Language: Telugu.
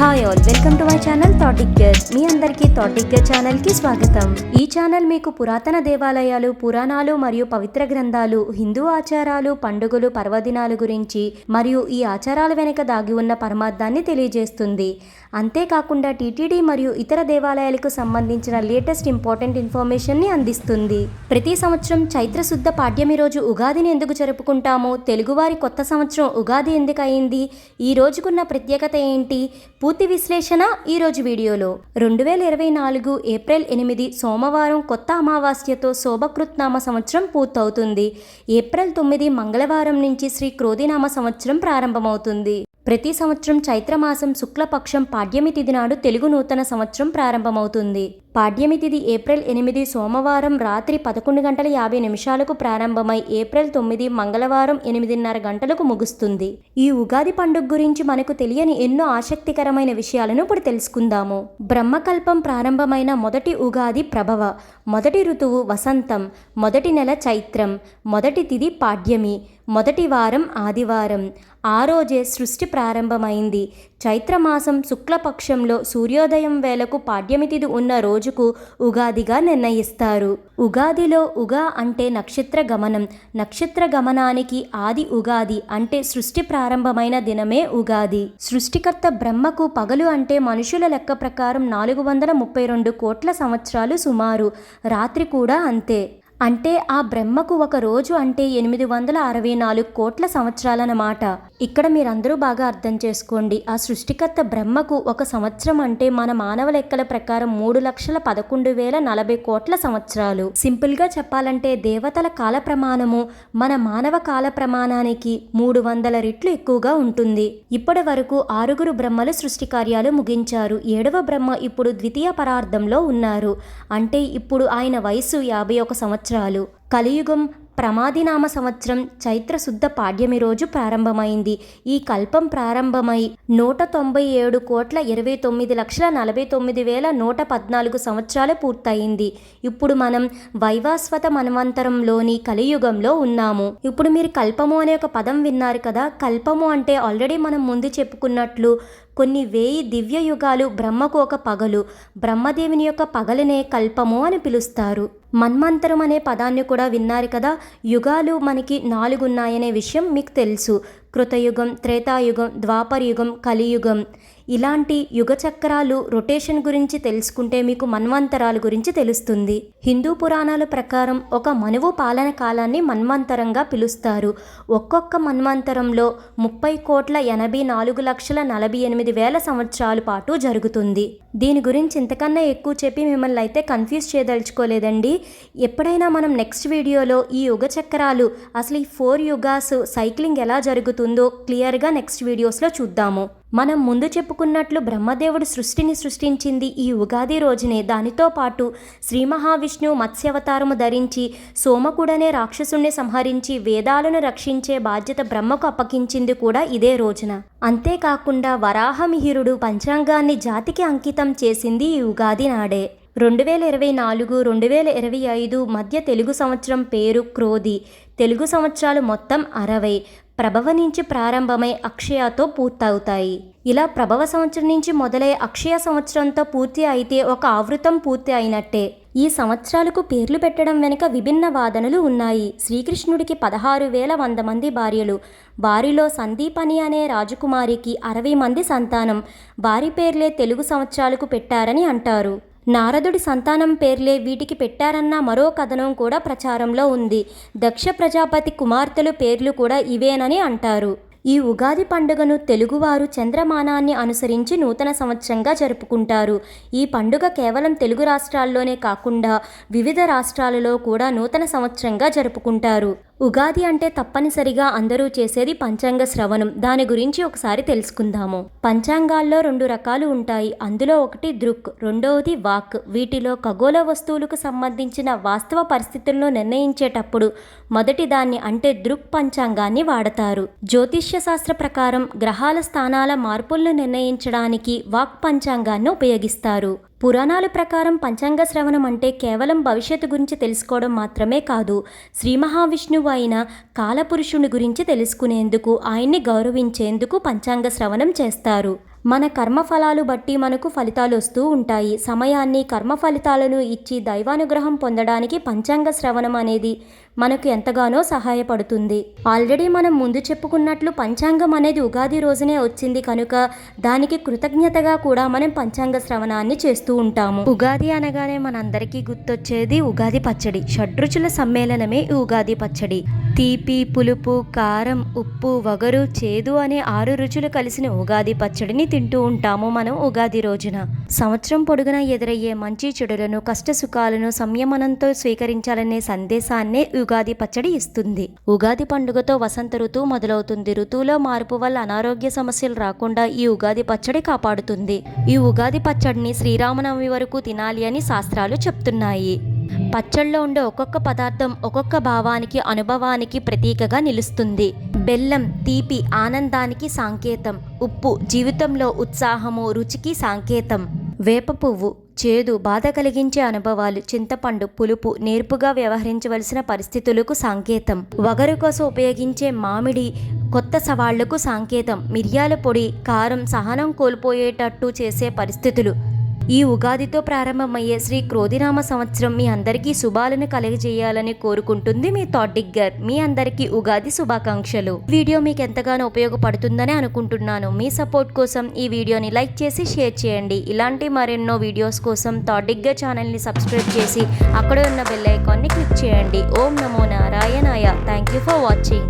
Hi all, welcome to my channel థాటిగ్గర్. మీ అందరికీ థాటిగ్గర్ ఛానల్కి స్వాగతం. ఈ ఛానల్ మీకు పురాతన దేవాలయాలు, పురాణాలు మరియు పవిత్ర గ్రంథాలు, హిందూ ఆచారాలు, పండుగలు, పర్వదినాలు గురించి మరియు ఈ ఆచారాల వెనుక దాగి ఉన్న పరమార్థాన్ని తెలియజేస్తుంది. అంతేకాకుండా టీటీడీ మరియు ఇతర దేవాలయాలకు సంబంధించిన లేటెస్ట్ ఇంపార్టెంట్ ఇన్ఫర్మేషన్ని అందిస్తుంది. ప్రతి సంవత్సరం చైత్ర శుద్ధ పాడ్యమి రోజు ఉగాదిని ఎందుకు జరుపుకుంటామో, తెలుగువారి కొత్త సంవత్సరం ఉగాది ఎందుకు అయింది, ఈ రోజుకున్న ప్రత్యేకత ఏంటి, పూర్తి విశ్లేషణ ఈరోజు వీడియోలో. 2024 ఏప్రిల్ 8 సోమవారం కొత్త అమావాస్యతో శోభకృత్నామ సంవత్సరం పూర్తవుతుంది. ఏప్రిల్ 9 మంగళవారం నుంచి శ్రీ క్రోధినామ సంవత్సరం ప్రారంభమవుతుంది. ప్రతి సంవత్సరం చైత్రమాసం శుక్లపక్షం పాడ్యమి తిథి నాడు తెలుగు నూతన సంవత్సరం ప్రారంభమవుతుంది. పాడ్యమి తిథి ఏప్రిల్ 8 సోమవారం రాత్రి 11:50 ప్రారంభమై ఏప్రిల్ 9 మంగళవారం 8:30 గంటలకు ముగుస్తుంది. ఈ ఉగాది పండుగ గురించి మనకు తెలియని ఎన్నో ఆసక్తికరమైన విషయాలను ఇప్పుడు తెలుసుకుందాము. బ్రహ్మకల్పం ప్రారంభమైన మొదటి ఉగాది ప్రభవ, మొదటి ఋతువు వసంతం, మొదటి నెల చైత్రం, మొదటి తిథి పాడ్యమి, మొదటి వారం ఆదివారం. ఆ రోజే సృష్టి ప్రారంభమైంది. చైత్రమాసం శుక్లపక్షంలో సూర్యోదయం వేళకు పాడ్యమి తిథి ఉన్న రోజుకు ఉగాదిగా నిర్ణయిస్తారు. ఉగాదిలో ఉగా అంటే నక్షత్ర గమనం. నక్షత్ర గమనానికి ఆది ఉగాది అంటే సృష్టి ప్రారంభమైన దినమే ఉగాది. సృష్టికర్త బ్రహ్మకు పగలు అంటే మనుషుల లెక్క ప్రకారం 432 కోట్ల సంవత్సరాలు సుమారు. రాత్రి కూడా అంతే. అంటే ఆ బ్రహ్మకు ఒక రోజు అంటే 864 కోట్ల సంవత్సరాలన్నమాట. ఇక్కడ మీరందరూ బాగా అర్థం చేసుకోండి. ఆ సృష్టికర్త బ్రహ్మకు ఒక సంవత్సరం అంటే మన మానవ లెక్కల ప్రకారం 3,11,040 కోట్ల సంవత్సరాలు. సింపుల్గా చెప్పాలంటే దేవతల కాల ప్రమాణము మన మానవ కాల ప్రమాణానికి 300 రెట్లు ఎక్కువగా ఉంటుంది. ఇప్పటి వరకు 6 బ్రహ్మలు సృష్టి కార్యాలు ముగించారు. 7వ బ్రహ్మ ఇప్పుడు ద్వితీయ పరార్థంలో ఉన్నారు. అంటే ఇప్పుడు ఆయన వయసు 51 సంవత్సరాలు. కలియుగం ప్రమాదినామ సంవత్సరం చైత్ర శుద్ధ పాడ్యమి రోజు ప్రారంభమైంది. ఈ కల్పం ప్రారంభమై 197,29,49,114 సంవత్సరాలు పూర్తయింది. ఇప్పుడు మనం వైవాస్వత మన్వంతరంలోని కలియుగంలో ఉన్నాము. ఇప్పుడు మీరు కల్పము అనే ఒక పదం విన్నారు కదా. కల్పము అంటే ఆల్రెడీ మనం ముందు చెప్పుకున్నట్లు కొన్ని 1000 దివ్య యుగాలు బ్రహ్మకు ఒక పగలు. బ్రహ్మదేవుని యొక్క పగలనే కల్పము అని పిలుస్తారు. మన్వంతరం అనే పదాన్ని కూడా విన్నారు కదా. యుగాలు మనకి 4 ఉన్నాయనే విషయం మీకు తెలుసు. కృతయుగం, త్రేతాయుగం, ద్వాపరయుగం, కలియుగం. ఇలాంటి యుగ చక్రాలు రొటేషన్ గురించి తెలుసుకుంటే మీకు మన్వంతరాల గురించి తెలుస్తుంది. హిందూ పురాణాల ప్రకారం ఒక మనువు పాలన కాలాన్ని మన్వంతరంగా పిలుస్తారు. ఒక్కొక్క మన్వంతరంలో 30,84,48,000 సంవత్సరాల పాటు జరుగుతుంది. దీని గురించి ఇంతకన్నా ఎక్కువ చెప్పి మిమ్మల్ని అయితే కన్ఫ్యూజ్ చేయదలుచుకోలేదండి. ఎప్పుడైనా మనం నెక్స్ట్ వీడియోలో ఈ యుగ చక్రాలు అసలు ఈ 4 యుగాస్ సైక్లింగ్ ఎలా జరుగుతుందో క్లియర్గా నెక్స్ట్ వీడియోస్లో చూద్దాము. మనం ముందు చెప్పుకున్నట్లు బ్రహ్మదేవుడు సృష్టిని సృష్టించింది ఈ ఉగాది రోజునే. దానితో పాటు శ్రీ మహావిష్ణువు మత్స్యావతారము ధరించి సోమకుడనే రాక్షసుణ్ణి సంహరించి వేదాలను రక్షించే బాధ్యత బ్రహ్మకు అప్పగించింది కూడా ఇదే రోజున. అంతేకాకుండా వరాహమిహిరుడు పంచాంగాన్ని జాతికి అంకితం చేసింది ఈ ఉగాది నాడే. 2024-2025 మధ్య తెలుగు సంవత్సరం పేరు క్రోధి. తెలుగు సంవత్సరాలు మొత్తం 60. ప్రభవ నుంచి ప్రారంభమై అక్షయతో పూర్తవుతాయి. ఇలా ప్రభవ సంవత్సరం నుంచి మొదలై అక్షయ సంవత్సరంతో పూర్తి అయితే ఒక ఆవృతం పూర్తి అయినట్టే. ఈ సంవత్సరాలకు పేర్లు పెట్టడం వెనుక విభిన్న వాదనలు ఉన్నాయి. శ్రీకృష్ణుడికి 16,100 మంది భార్యలు. వారిలో సందీపని అనే రాజకుమారికి 60 మంది సంతానం. వారి పేర్లే తెలుగు సంవత్సరాలకు పెట్టారని అంటారు. నారదుడి సంతానం పేర్లే వీటికి పెట్టారన్న మరో కథనం కూడా ప్రచారంలో ఉంది. దక్ష ప్రజాపతి కుమార్తెలు పేర్లు కూడా ఇవేనని అంటారు. ఈ ఉగాది పండుగను తెలుగువారు చంద్రమానాన్ని అనుసరించి నూతన సంవత్సరంగా జరుపుకుంటారు. ఈ పండుగ కేవలం తెలుగు రాష్ట్రాల్లోనే కాకుండా వివిధ రాష్ట్రాలలో కూడా నూతన సంవత్సరంగా జరుపుకుంటారు. ఉగాది అంటే తప్పనిసరిగా అందరూ చేసేది పంచాంగ శ్రవణం. దాని గురించి ఒకసారి తెలుసుకుందాము. పంచాంగాల్లో 2 రకాలు ఉంటాయి. అందులో ఒకటి దృక్, రెండవది వాక్. వీటిలో ఖగోళ వస్తువులకు సంబంధించిన వాస్తవ పరిస్థితులను నిర్ణయించేటప్పుడు మొదటి దాన్ని అంటే దృక్ పంచాంగాన్ని వాడతారు. జ్యోతిష్య శాస్త్ర ప్రకారం గ్రహాల స్థానాల మార్పులను నిర్ణయించడానికి వాక్ పంచాంగాన్ని ఉపయోగిస్తారు. పురాణాల ప్రకారం పంచాంగ శ్రవణం అంటే కేవలం భవిష్యత్తు గురించి తెలుసుకోవడం మాత్రమే కాదు, శ్రీ మహావిష్ణువు అయిన కాలపురుషుని గురించి తెలుసుకునేందుకు, ఆయన్ని గౌరవించేందుకు పంచాంగ శ్రవణం చేస్తారు. మన కర్మఫలాలు బట్టి మనకు ఫలితాలు వస్తూ ఉంటాయి. సమయాన్ని, కర్మ ఫలితాలను ఇచ్చి దైవానుగ్రహం పొందడానికి పంచాంగ శ్రవణం అనేది మనకు ఎంతగానో సహాయపడుతుంది. ఆల్రెడీ మనం ముందు చెప్పుకున్నట్లు పంచాంగం అనేది ఉగాది రోజునే వచ్చింది కనుక దానికి కృతజ్ఞతగా కూడా మనం పంచాంగ శ్రవణాన్ని చేస్తూ ఉంటాము. ఉగాది అనగానే మనందరికీ గుర్తొచ్చేది ఉగాది పచ్చడి. షడ్రుచుల సమ్మేళనమే ఈ ఉగాది పచ్చడి. తీపి, పులుపు, కారం, ఉప్పు, వగరు, చేదు అనే 6 రుచులు కలిసిన ఉగాది పచ్చడిని తింటూ ఉంటాము మనం ఉగాది రోజున. సంవత్సరం పొడుగునా ఎదురయ్యే మంచి చెడులను, కష్ట సుఖాలను సంయమనంతో స్వీకరించాలనే సందేశాన్నే ఉగాది పచ్చడి ఇస్తుంది. ఉగాది పండుగతో వసంత ఋతువు మొదలవుతుంది. ఋతువులో మార్పు వల్ల అనారోగ్య సమస్యలు రాకుండా ఈ ఉగాది పచ్చడి కాపాడుతుంది. ఈ ఉగాది పచ్చడిని శ్రీరామనవమి వరకు తినాలి అని శాస్త్రాలు చెప్తున్నాయి. పచ్చళ్ళలో ఉండే ఒక్కొక్క పదార్థం ఒక్కొక్క భావానికి, అనుభవానికి ప్రతీకగా నిలుస్తుంది. బెల్లం తీపి, ఆనందానికి సంకేతం. ఉప్పు జీవితంలో ఉత్సాహము, రుచికి సంకేతం. వేప పువ్వు చేదు, బాధ కలిగించే అనుభవాలు. చింతపండు పులుపు, నేర్పుగా వ్యవహరించవలసిన పరిస్థితులకు సంకేతం. వగరు కోసం ఉపయోగించే మామిడి కొత్త సవాళ్లకు సంకేతం. మిరియాల పొడి, కారం సహనం కోల్పోయేటట్టు చేసే పరిస్థితులు. ఈ ఉగాదితో ప్రారంభమయ్యే శ్రీ క్రోధినామ సంవత్సరం మీ అందరికీ శుభాలను కలుగజేయాలని కోరుకుంటుంది మీ థాట్ డిగ్గర్. మీ అందరికీ ఉగాది శుభాకాంక్షలు. వీడియో మీకు ఎంతగానో ఉపయోగపడుతుందని అనుకుంటున్నాను. మీ సపోర్ట్ కోసం ఈ వీడియోని లైక్ చేసి షేర్ చేయండి. ఇలాంటి మరెన్నో వీడియోస్ కోసం థాట్ డిగ్గర్ ఛానల్ని సబ్స్క్రైబ్ చేసి అక్కడ ఉన్న బెల్ ఐకాన్ని క్లిక్ చేయండి. ఓం నమో నారాయణాయ. Thank you for watching.